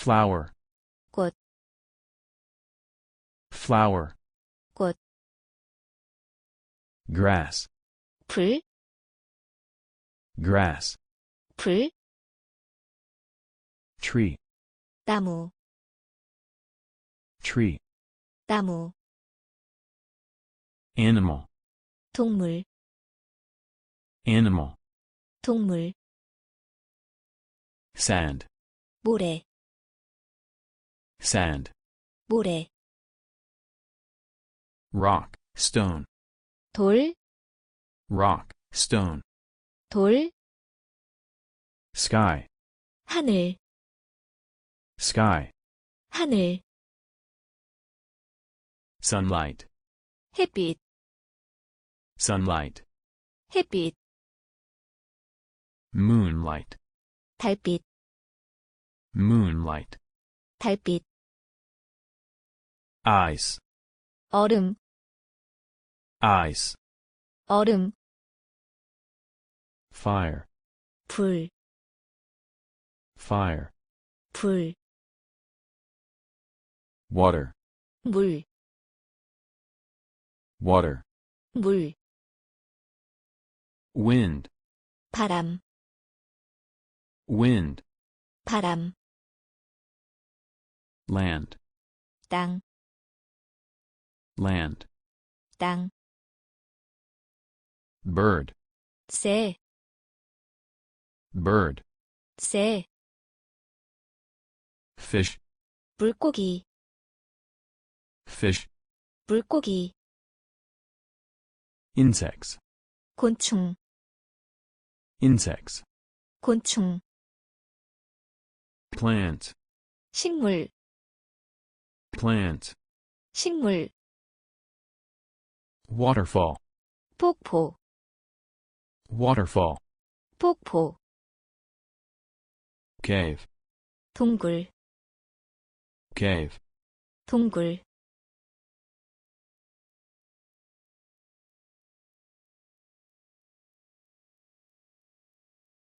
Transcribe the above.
flower, 꽃, flower, 꽃, grass, 풀, grass, 풀, tree, 나무, tree, 나무, animal, 동물, animal, 동물, sand, 모래, sand, 모래, rock, stone, 돌, rock, stone, 돌, sky, 하늘, sky, 하늘, sunlight, 햇빛, sunlight, 햇빛, moonlight, 달빛, moonlight, 달빛, ice, 얼음, ice, 얼음, fire, 불, fire, 불, water, 물, water, 물, wind, 바람, wind, 바람, land, 땅, land, 땅, bird, 새, bird, 새, fish, 물고기, fish, 물고기, insects, 곤충, insects, 곤충, plant, 식물, plant, 식물, waterfall, 폭포, waterfall, 폭포, cave, 동굴, cave, 동굴,